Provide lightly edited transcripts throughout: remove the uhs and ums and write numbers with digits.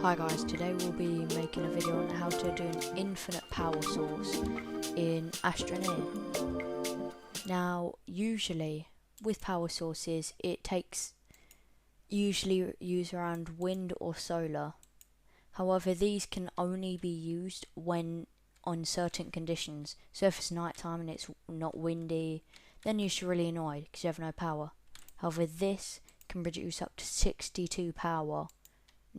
Hi guys, today we'll be making a video on how to do an infinite power source in astroneer. Now, usually with power sources it takes usually use around wind or solar. However, these can only be used when on certain conditions. So if it's nighttime and it's not windy, then you're just really annoyed because you have no power. However, this can produce up to 62 power.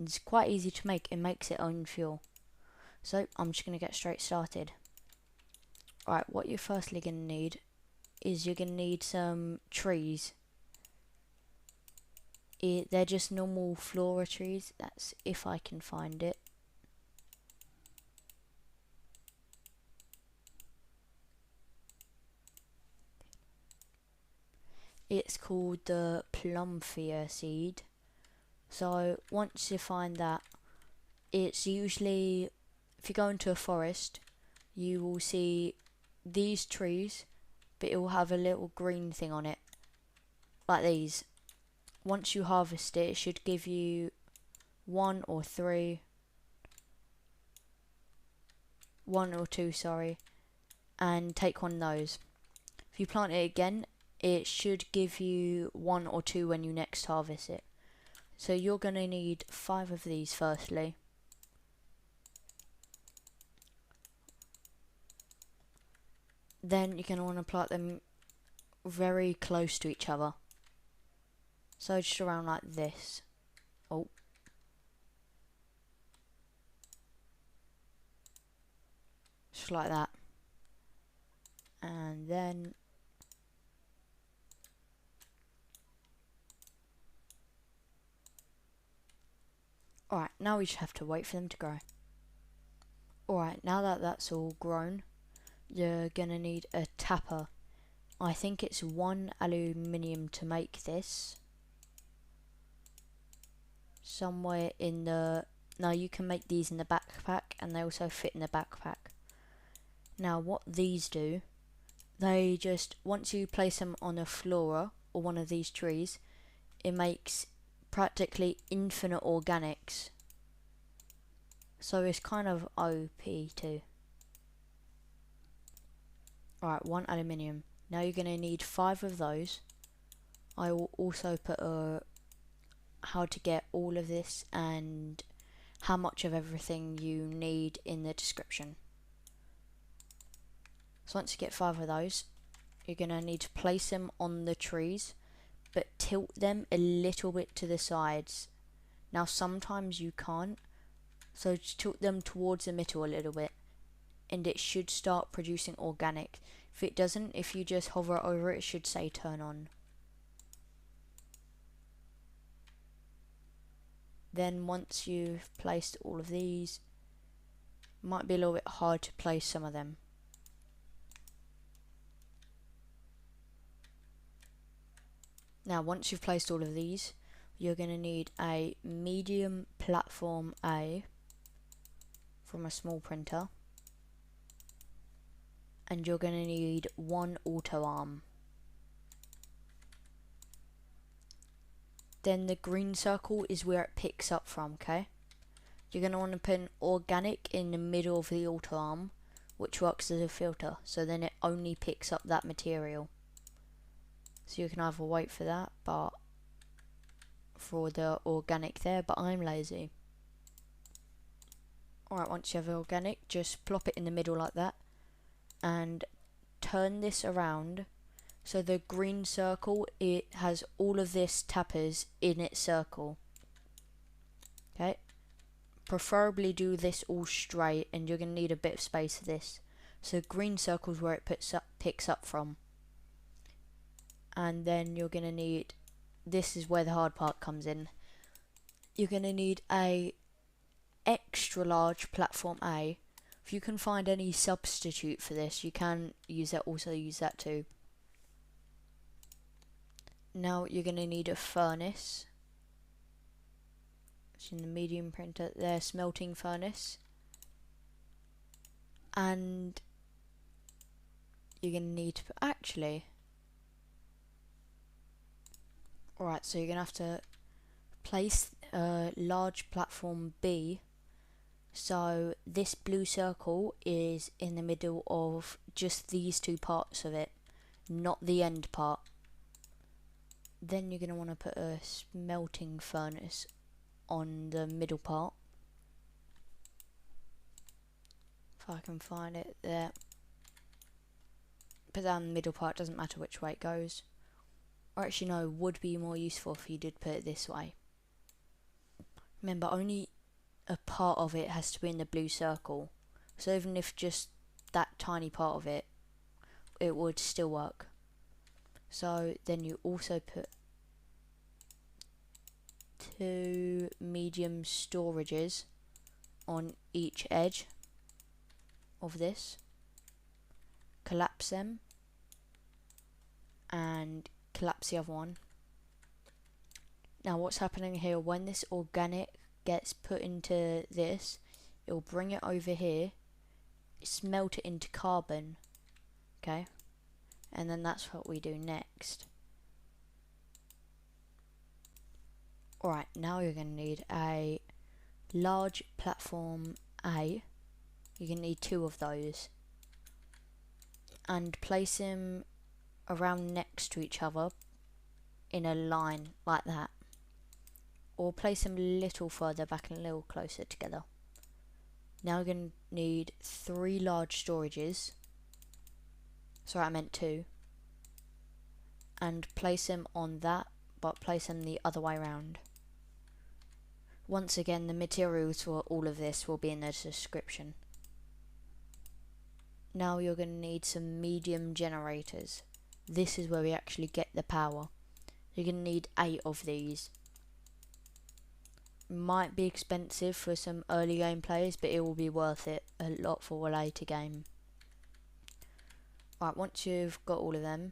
It's quite easy to make. It makes its own fuel. So I'm just going to get straight started. Alright, what you're firstly going to need is you're going to need some trees. They're just normal flora trees. That's if I can find it. It's called the plumphia seed. So once you find that, it's usually, if you go into a forest, you will see these trees, but it will have a little green thing on it, like these. Once you harvest it, it should give you one or two, and take one of those. If you plant it again, it should give you one or two when you next harvest it. So you're going to need 5 of these firstly. Then you're going to want to plant them very close to each other. So just around like this. Oh. Just like that. And then alright, now we just have to wait for them to grow. Alright, now that that's all grown, you're gonna need a tapper. I think it's 1 aluminium to make this. Somewhere in the... No, you can make these in the backpack, and they also fit in the backpack. Now what these do, they just, once you place them on a flora or one of these trees, it makes practically infinite organics. So it's kind of OP too. Alright, 1 aluminium. Now you're going to need 5 of those. I will also put how to get all of this and how much of everything you need in the description. So once you get 5 of those, you're going to need to place them on the trees, but tilt them a little bit to the sides. Now sometimes you can't, so just tilt them towards the middle a little bit, and it should start producing organic. If it doesn't, if you just hover over it, it should say turn on. Then once you've placed all of these, it might be a little bit hard to place some of them. Now once you've placed all of these, you're going to need a medium platform A from a small printer, and you're going to need 1 auto arm. Then the green circle is where it picks up from, okay? You're going to want to put an organic in the middle of the auto arm, which works as a filter, so then it only picks up that material. So you can either wait for that, but for the organic there, but I'm lazy. Alright, once you have organic, just plop it in the middle like that, and turn this around. So the green circle, it has all of this tappers in its circle. Okay, preferably do this all straight, and you're going to need a bit of space for this. So green circle is where it picks up from. And then you're going to need, this is where the hard part comes in, you're going to need a extra large platform A. If you can find any substitute for this, you can use that, also use that too. Now you're going to need a furnace. It's in the medium printer there, smelting furnace. And you're going to need to, actually, alright, so you're going to have to place a large platform B, so this blue circle is in the middle of just these two parts of it, not the end part. Then you're going to want to put a smelting furnace on the middle part. If I can find it there. Put that on the middle part, doesn't matter which way it goes. Or actually no, would be more useful if you did put it this way. Remember, only a part of it has to be in the blue circle. So even if just that tiny part of it, it would still work. So then you also put 2 medium storages on each edge of this. Collapse them and collapse the other one. Now what's happening here, when this organic gets put into this, it will bring it over here, smelt it into carbon, okay, and then that's what we do next. Alright, now you're going to need a large platform A. You're going to need 2 of those, and place them around next to each other in a line like that, or place them a little further back and a little closer together. Now we're going to need 3 large storages, sorry I meant 2, and place them on that, but place them the other way around. Once again, the materials for all of this will be in the description. Now you're going to need some medium generators. This is where we actually get the power. You're going to need 8 of these. Might be expensive for some early game players, but it will be worth it a lot for a later game. Right, once you've got all of them,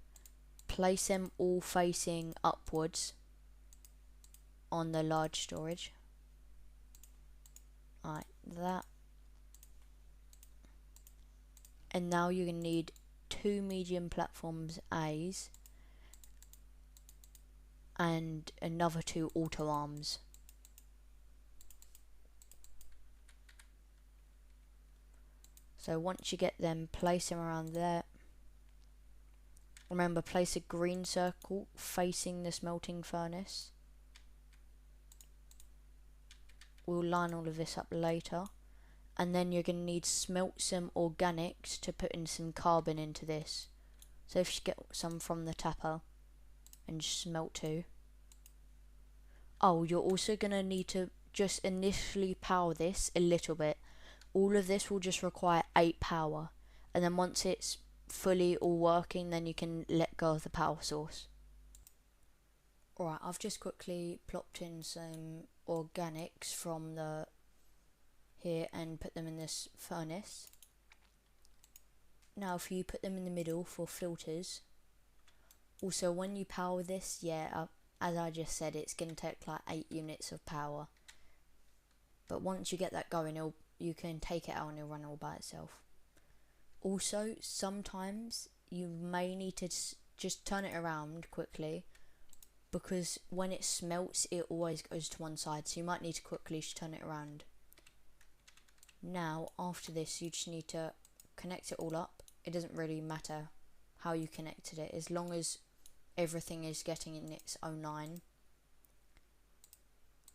place them all facing upwards on the large storage. Like that. And now you're going to need 2 medium platforms A's and another 2 auto arms. So once you get them, place them around there. Remember, place a green circle facing the smelting furnace. We'll line all of this up later. And then you're going to need smelt some organics to put in some carbon into this. So if you get some from the tapper and just smelt 2. Oh, you're also going to need to just initially power this a little bit. All of this will just require 8 power. And then once it's fully all working, then you can let go of the power source. Alright, I've just quickly plopped in some organics from the here and put them in this furnace. Now if you put them in the middle for filters, also when you power this, as I just said, it's going to take like 8 units of power, but once you get that going, you can take it out and it'll run all by itself. Also, sometimes you may need to just turn it around quickly, because when it smelts it always goes to one side, so you might need to quickly just turn it around. Now after this you just need to connect it all up. It doesn't really matter how you connected it, as long as everything is getting in its own line.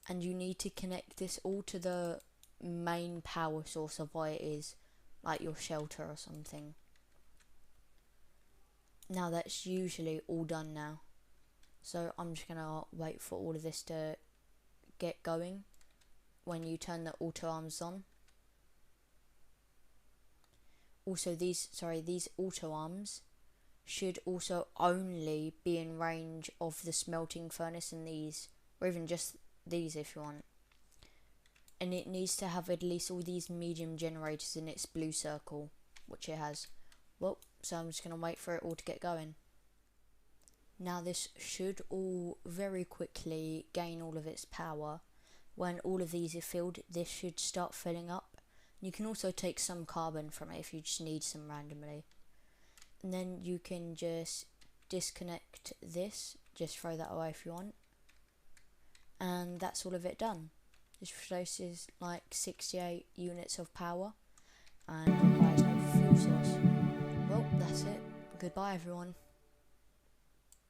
And you need to connect this all to the main power source of what it is, like your shelter or something. Now that's usually all done now, so I'm just gonna wait for all of this to get going when you turn the auto arms on. Also these auto arms should also only be in range of the smelting furnace and these, or even just these if you want. And it needs to have at least all these medium generators in its blue circle, which it has. Well, so I'm just going to wait for it all to get going. Now this should all very quickly gain all of its power. When all of these are filled, this should start filling up. You can also take some carbon from it if you just need some randomly. And then you can just disconnect this, just throw that away if you want. and that's all of it done. This produces like 68 units of power and requires no fuel source. Well, that's it. Goodbye everyone.